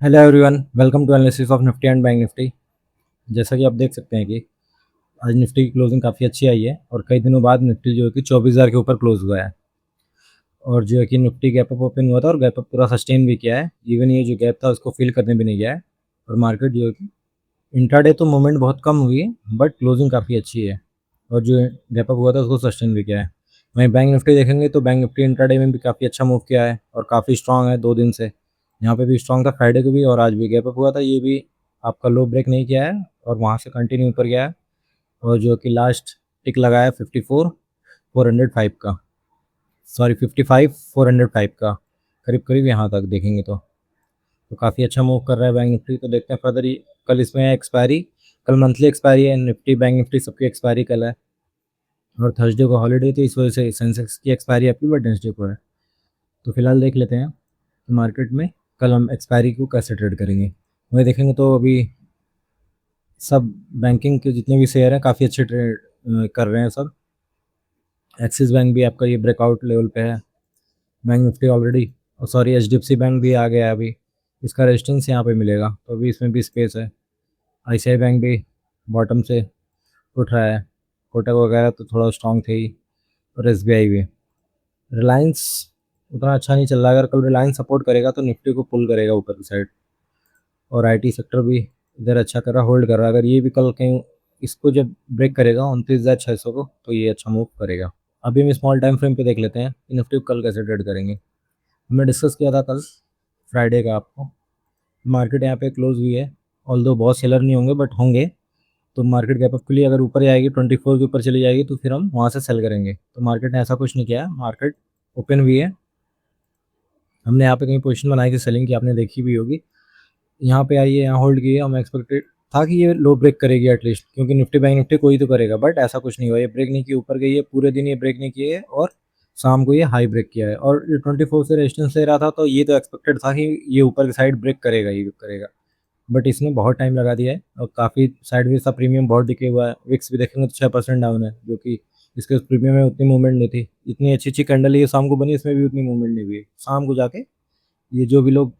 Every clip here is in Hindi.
Hello everyone, welcome to analysis of Nifty and bank Nifty. जैसा कि आप देख सकते हैं कि आज निफ्टी की क्लोजिंग काफ़ी अच्छी आई है और कई दिनों बाद निफ्टी जो है कि 24,000 के ऊपर क्लोज हुआ है। और जो है कि निफ्टी गैप अप ओपन हुआ था और गैप अप पूरा सस्टेन भी किया है। इवन ये जो गैप था उसको फिल करने भी नहीं गया है। और मार्केट जो है कि इंट्राडे तो मूवमेंट बहुत कम हुई है, बट क्लोजिंग काफ़ी अच्छी है। और जो गैप अप हुआ था उसको सस्टेन भी किया है। वहीं बैंक निफ्टी देखेंगे तो बैंक निफ्टी इंट्राडे में भी काफ़ी अच्छा मूव किया है और काफ़ी स्ट्रांग है 2 दिन से। यहाँ पे भी स्ट्रांग था, फ्राइडे को भी और आज भी गैप अप हुआ था। ये भी आपका लो ब्रेक नहीं किया है और वहाँ से कंटिन्यू ऊपर गया है। और जो कि लास्ट टिक लगाया 54,405 का, सॉरी 55,405 का, करीब करीब यहाँ तक देखेंगे तो काफ़ी अच्छा मूव कर रहा है बैंक निफ्टी। तो देखते हैं फर्दर। कल इसमें है एक्सपायरी, कल मंथली एक्सपायरी है निफ्टी बैंक निफ्टी सबकी एक्सपायरी कल है। और थर्सडे को हॉलीडे थी, इस वजह से सेंसेक्स की एक्सपायरी आपकी वेडनेसडे को है। तो फिलहाल देख लेते हैं कि मार्केट में कल हम एक्सपायरी को कैसे ट्रेड करेंगे। वही देखेंगे तो अभी सब बैंकिंग के जितने भी शेयर हैं काफ़ी अच्छे ट्रेड कर रहे हैं सब। एक्सिस बैंक भी आपका ये ब्रेकआउट लेवल पे है। Bank Nifty already, sorry HDFC bank भी आ गया है अभी, इसका रेजिस्टेंस यहाँ पे मिलेगा तो अभी इसमें भी स्पेस है। आईसीआई बैंक भी बॉटम से उठ रहा है। कोटक वगैरह तो थोड़ा स्ट्रॉन्ग थे ही। और एसबीआई भी। रिलायंस उतना अच्छा नहीं चल रहा है। अगर कल रिलायंस सपोर्ट करेगा तो निफ्टी को पुल करेगा ऊपर की साइड। और आईटी सेक्टर भी इधर अच्छा कर रहा, होल्ड कर रहा है। अगर ये भी कल कहीं इसको जब ब्रेक करेगा 29,600 को, तो ये अच्छा मूव करेगा। अभी हम स्मॉल टाइम फ्रेम पे देख लेते हैं कि निफ्टी को कल कैसे ट्रेड करेंगे। हमने डिस्कस किया था कल फ्राइडे का आपको। मार्केट यहाँ पे क्लोज हुई है, ऑल्दो बहुत सेलर नहीं होंगे बट होंगे। तो मार्केट गैप अप के लिए अगर ऊपर जाएगी 24 के ऊपर चली जाएगी तो फिर हम वहाँ से सेल करेंगे। तो मार्केट ने ऐसा कुछ नहीं किया, मार्केट ओपन हुई है। हमने यहाँ पे कहीं पोजीशन बनाई थी सेलिंग की, आपने देखी भी होगी। यहाँ पे आई है, यहाँ होल्ड की है। हम एक्सपेक्टेड था कि ये लो ब्रेक करेगी एटलीस्ट, क्योंकि निफ्टी बैंक निफ्टी कोई तो करेगा, बट ऐसा कुछ नहीं हुआ। ये ब्रेक नहीं की, ऊपर गई है, पूरे दिन ये ब्रेक नहीं किए है और शाम को ये हाई ब्रेक किया है। और ये 24 से रेजिस्टेंस ले रहा था, तो ये तो एक्सपेक्टेड था कि ये ऊपर की साइड ब्रेक करेगा ही करेगा। बट इसने बहुत टाइम लगा दिया है और काफ़ी साइडवेज सा प्रीमियम बहुत दिखे हुआ है। विक्स भी देखेंगे तो 6% डाउन है, जो कि इसके प्रीमियम में उतनी मूवमेंट नहीं थी। इतनी अच्छी अच्छी कैंडल ये शाम को बनी, इसमें भी उतनी मूवमेंट नहीं हुई। शाम को जाके ये जो भी लोग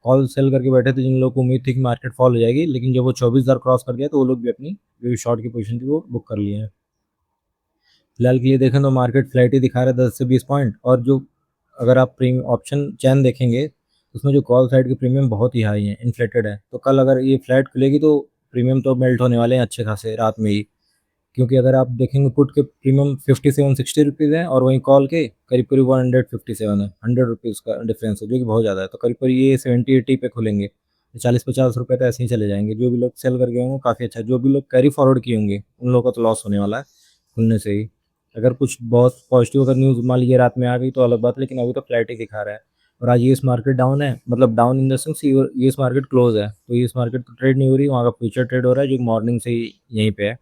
कॉल सेल करके बैठे थे, जिन लोगों को उम्मीद थी कि मार्केट फॉल हो जाएगी, लेकिन जब वो 24,000 क्रॉस कर गया तो वो लोग भी अपनी जो शॉर्ट की पोजीशन थी वो बुक कर लिए हैं। फिलहाल के लिए देखें तो मार्केट फ्लैट ही दिखा रहा है 10 से 20 पॉइंट। और जो अगर आप प्रीमियम ऑप्शन चैन देखेंगे उसमें जो कॉल साइड के प्रीमियम बहुत ही हाई है, इन्फ्लेटेड है। तो कल अगर ये फ्लैट खुलेगी तो प्रीमियम तो मेल्ट होने वाले हैं अच्छे खासे रात में ही। क्योंकि अगर आप देखेंगे पुट के प्रीमियम 57-60 रुपीज़ है और वहीं कॉल के करीब करीब 157 है। 100 रुपीज़ का डिफरेंस है, जो कि बहुत ज़्यादा है। तो करीब करीब ये 70-80 पे खुलेंगे। 40-50 रुपये तो ऐसे ही चले जाएंगे। जो भी लोग सेल करके होंगे काफ़ी अच्छा, जो भी लोग कैरी फॉरवर्ड किए होंगे उन लोगों का तो लॉस होने वाला है खुलने से ही। अगर कुछ बहुत पॉजिटिव अगर न्यूज़ मान लीजिए रात में आ गई तो अलग बात है, लेकिन अभी तो फ्लैट ही दिखा रहा है। और आज यूएस मार्केट डाउन है, मतलब down in the sense US market close है, तो यूएस मार्केट तो ट्रेड नहीं हो रही, वहाँ का फ्यूचर ट्रेड हो रहा है जो मॉर्निंग से ही यहीं पे है।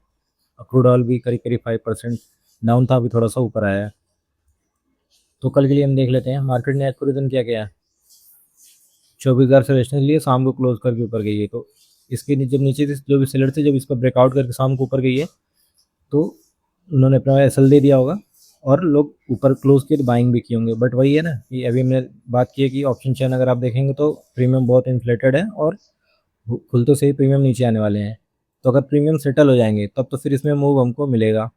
क्रूड ऑयल भी करीब करीब 5% डाउन था, अभी थोड़ा सा ऊपर आया है। तो कल के लिए हम देख लेते हैं मार्केट ने आज पूरे दिन क्या किया है। 24,000 से रेजिस्टेंस लिए, शाम को क्लोज करके ऊपर गई है। तो इसके जब नीचे से जो भी सेलर थे, जब इसका ब्रेकआउट करके शाम को ऊपर गई है तो उन्होंने अपना एसएल दे दिया होगा और लोग ऊपर क्लोज किए तो बाइंग भी किए होंगे। बट वही है ना कि अभी हमने बात की है कि ऑप्शन चैन अगर आप देखेंगे तो प्रीमियम बहुत इन्फ्लेटेड है और खुलते से ही प्रीमियम नीचे आने वाले हैं। तो अगर प्रीमियम सेटल हो जाएंगे तब तो फिर इसमें मूव हमको मिलेगा।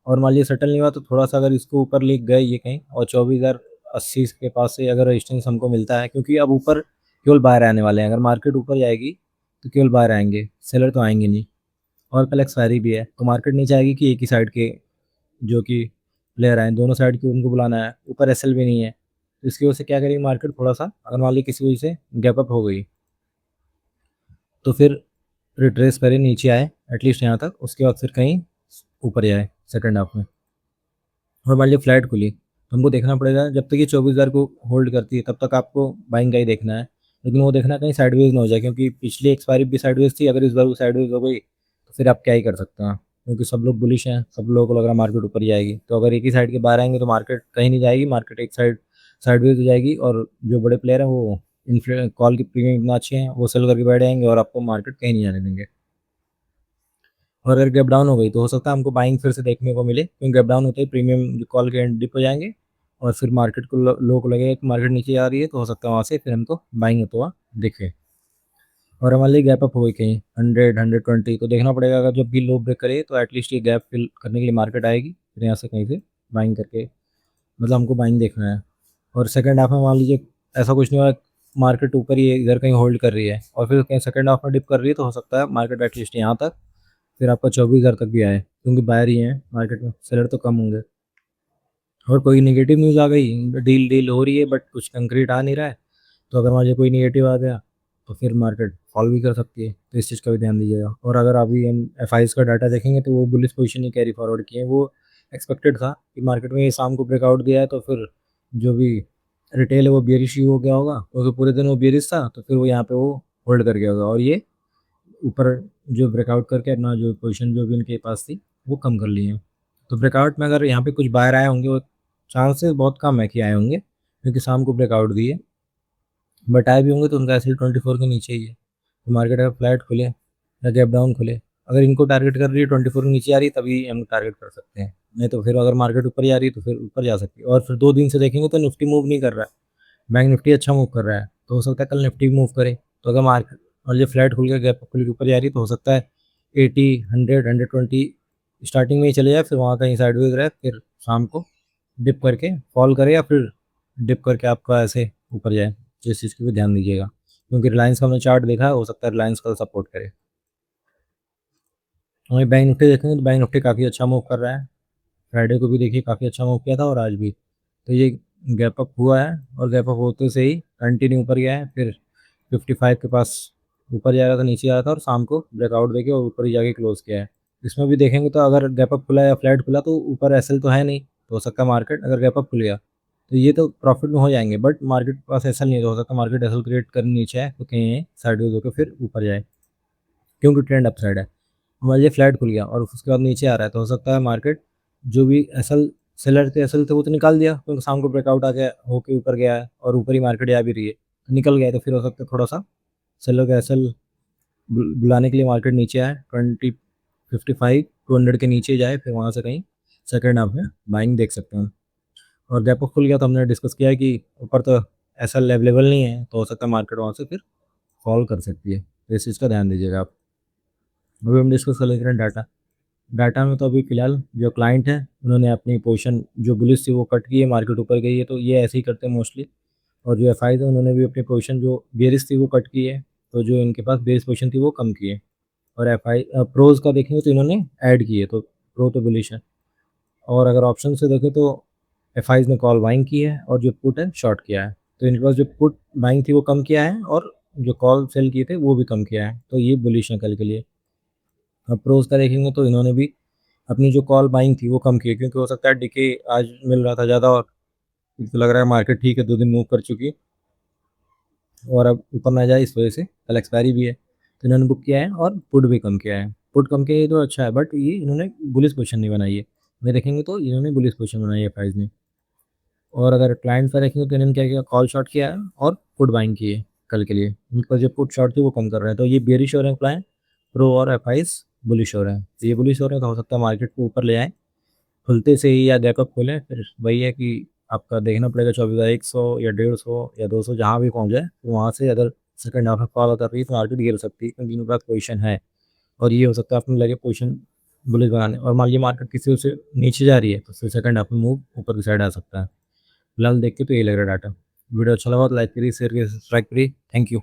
और मान लीजिए सेटल नहीं हुआ तो थोड़ा सा अगर इसको ऊपर लेक गए ये कहीं और 24,080 के पास से अगर रेजिस्टेंस हमको मिलता है, क्योंकि अब ऊपर केवल बाहर आने वाले हैं। अगर मार्केट ऊपर जाएगी तो केवल बाहर आएंगे, सेलर तो आएंगे नहीं। और कल एक्सपायरी भी है तो मार्केट नहीं चाहेगी कि एक ही साइड के जो कि प्लेयर आए, दोनों साइड के उनको बुलाना है। ऊपर एसएल भी नहीं है, तो इसकी वजह से क्या करेगी मार्केट, थोड़ा सा अगर मान ली किसी वजह से गैप अप हो गई तो फिर रिट्रेस करे नीचे आए एटलीस्ट यहाँ तक, उसके बाद फिर कहीं ऊपर जाए सेकंड हाफ में। और मान लीजिए फ्लैट खुली तो हमको देखना पड़ेगा, जब तक ये 24,000 को होल्ड करती है तब तक आपको बाइंग का ही देखना है। लेकिन वो देखना कहीं साइडवेज ना हो जाए, क्योंकि पिछली एक्सपायरी भी साइडवेज थी। अगर इस बार वो साइडवेज हो गई तो फिर आप क्या ही कर सकते हैं, क्योंकि सब लोग बुलिश हैं, सब लोगों को लग रहा है मार्केट ऊपर ही आएगी। तो अगर एक ही साइड के बाहर आएंगे तो मार्केट कहीं नहीं जाएगी, मार्केट एक साइड साइडवेज हो जाएगी। और जो बड़े प्लेयर हैं वो कॉल की प्रीमियम इतना अच्छे हैं, वो सेल करके बैठ जाएंगे और आपको मार्केट कहीं नहीं जाने देंगे। और अगर गैप डाउन हो गई तो हो सकता है हमको बाइंग फिर से देखने को मिले, क्योंकि गैप डाउन होते ही प्रीमियम कॉल के एंड डिप हो जाएंगे और फिर मार्केट को लो को लगेगा कि मार्केट नीचे आ रही है, तो हो सकता है वहाँ से फिर हमको बाइंग होता हुआ दिखे। और मान लीजिए गैप अप हो गई कहीं 100, 120, तो देखना पड़ेगा अगर जब भी लो ब्रेक करे तो एटलीस्ट ये गैप फिल करने के लिए मार्केट आएगी, फिर यहाँ से कहीं से बाइंग करके, मतलब हमको बाइंग देखना है। और सेकंड हाफ में मान लीजिए ऐसा कुछ नहीं हुआ, मार्केट ऊपर ही इधर कहीं होल्ड कर रही है और फिर कहीं सेकंड हाफ में डिप कर रही है, तो हो सकता है मार्केट एटलीस्ट यहाँ तक, फिर आपका 24,000 तक भी आए, क्योंकि बायर ही है मार्केट में, सेलर तो कम होंगे। और कोई नेगेटिव न्यूज़ आ गई, डील डील हो रही है बट कुछ कंक्रीट आ नहीं रहा है, तो अगर मान लीजिए कोई नेगेटिव आ गया तो फिर मार्केट फॉल भी कर सकती है, तो इस चीज़ का भी ध्यान दीजिएगा। और अगर अभी हम एफ का डाटा देखेंगे तो वो बुलिश पोजीशन ही कैरी फॉरवर्ड किए हैं, वो एक्सपेक्टेड था कि मार्केट में ये शाम को ब्रेकआउट दिया है तो फिर जो भी रिटेल है वो बेरिश ही हो गया होगा, क्योंकि पूरे दिन वो बेरिश था, तो फिर वो यहाँ पे वो होल्ड कर गया होगा और ये ऊपर जो ब्रेकआउट करके अपना जो पोजीशन जो भी उनके पास थी वो कम कर लिए हैं। तो ब्रेकआउट में अगर यहाँ पे कुछ बाहर आए होंगे, वो चांसेस बहुत कम है कि आए होंगे, क्योंकि शाम को ब्रेकआउट दिए, बट आए भी होंगे तो उनका एसिड 24 के नीचे ही है। तो मार्केट अगर फ्लैट खुले या गैप डाउन खुले, अगर इनको टारगेट कर रही है 24 के नीचे आ रही है, तभी हम टारगेट कर सकते हैं, नहीं तो फिर अगर मार्केट ऊपर ही आ रही है तो फिर ऊपर जा सकती है। और फिर 2 दिन से देखेंगे तो निफ्टी मूव नहीं कर रहा है, बैंक निफ्टी अच्छा मूव कर रहा है, तो हो सकता है कल निफ्टी मूव करे। तो अगर मार्केट और ये फ्लैट खुल के गैप खुल के ऊपर जा रही है, तो हो सकता है 80, 100, 120 स्टार्टिंग में ही चले जाए, फिर वहाँ कहीं साइडवेज रहे, फिर शाम को डिप करके फॉल करे या फिर डिप करके आपका ऐसे ऊपर जाए। तो इस चीज़ की भी ध्यान दीजिएगा, क्योंकि रिलायंस का हमने चार्ट देखा है, हो सकता है रिलायंस का सपोर्ट करे। वहीं बैंक निफ्टी देखेंगे तो बैंक निफ्टी काफ़ी अच्छा मूव कर रहा है, फ्राइडे को भी देखिए काफ़ी अच्छा मूव किया था और आज भी। तो ये गैप अप हुआ है और गैप अप होते से ही कंटिन्यू ऊपर गया है, फिर 55 के पास ऊपर जा रहा था, नीचे आ रहा था और शाम को ब्रेकआउट देके और ऊपर ही जाके क्लोज किया है। इसमें भी देखेंगे तो अगर गैप अप खुला या फ्लैट खुला तो ऊपर एसएल तो है नहीं, तो हो सकता है मार्केट अगर गैप अप खुल गया तो ये तो प्रॉफिट में हो जाएंगे, बट मार्केट के पास एसएल नहीं है, तो हो सकता है मार्केट एसएल क्रिएट कर नीचे है तो कहीं साइडवेज होकर फिर ऊपर जाए, क्योंकि ट्रेंड अप साइड है। मान लीजिए फ्लैट खुल गया और उसके बाद नीचे आ रहा है, तो हो सकता है मार्केट जो भी एसएल सेलर थे एसएल थे वो तो निकाल दिया, क्योंकि शाम को ब्रेकआउट आ गया होके ऊपर गया है और ऊपर ही मार्केट जा भी रही है, तो निकल गया है, तो फिर हो सकता है थोड़ा सा सेलर का एसएल बुलाने के लिए मार्केट नीचे आए, 55, 200 के नीचे जाए, फिर वहाँ से कहीं सेकंड हाफ में बाइंग देख सकते हैं। और गैप अप खुल गया तो हमने डिस्कस किया है कि ऊपर तो एसएल अवेलेबल नहीं है, तो हो सकता है मार्केट वहाँ से फिर फॉल कर सकती है, तो इस चीज़ का ध्यान दीजिएगा आप। अभी हम डिस्कस कर लेते हैं डाटा। डाटा में तो अभी फ़िलहाल जो क्लाइंट है उन्होंने अपनी पोजीशन जो बुलिश थी वो कट की है, मार्केट ऊपर गई है, तो ये ऐसे ही करते हैं मोस्टली। और जो एफआई थे उन्होंने भी अपनी पोजीशन जो बेरिश थी वो कट की है, तो जो इनके पास बेरिश पोजीशन थी वो कम की है। और एफआई प्रोज का देखेंगे तो इन्होंने ऐड की है, तो प्रो तो बुलिश है। और अगर ऑप्शन से देखें तो एफआईज ने कॉल बाइंग की है और जो पुट है शॉर्ट किया है, तो इनके पास जो पुट बाइंग थी वो कम किया है और जो कॉल सेल किए थे वो भी कम किया है, तो ये बुलिश है कल के लिए। अब प्रोज का देखेंगे तो इन्होंने भी अपनी जो कॉल बाइंग थी वो कम की है, क्योंकि हो सकता है डीके आज मिल रहा था ज़्यादा और तो लग रहा है मार्केट ठीक है, 2 दिन मूव कर चुकी है और अब ऊपर ना जाए, इस वजह से कल एक्सपायरी भी है, तो इन्होंने बुक किया है और पुट भी कम किया है। पुट कम किया है तो अच्छा है, बट ये इन्होंने बुलिश पोजीशन नहीं बनाई है, मैं देखेंगे तो इन्होंने बुलिश पोजीशन बनाई है प्राइस ने। और अगर क्लाइंट का देखेंगे तो इन्होंने क्या किया, कॉल शॉर्ट किया है और पुट बाइंग की है कल के लिए, उनका जो पुट शॉर्ट थी वो कम कर रहे हैं, तो ये बेरिश हो रहे हैं क्लाइंट, प्रो और एफआईज बुलिश हो रहे हैं, तो ये बुलिश हो रहे हैं तो हो सकता है मार्केट को ऊपर ले आए खुलते से ही या गैपअप खोलें, फिर वही है कि आपका देखना पड़ेगा 24,100 या 150 या 200 जहाँ भी पहुँच जाए, तो वहाँ से अगर सेकंड हाफ में फॉलो कर रही है तो मार्केट गिर सकती है, क्योंकि इनके पास पोजीशन है और ये हो सकता है अपने लगे पोजीशन बुलिश बनाने, और मान लीजिए मार्केट किसी से नीचे जा रही है तो फिर सेकंड हाफ में मूव ऊपर की साइड आ सकता है। फिलहाल देख के तो ये लग रहा है डाटा। वीडियो अच्छा लगा तो लाइक करिए, शेयर करिए, सब्सक्राइब करिए। Thank you.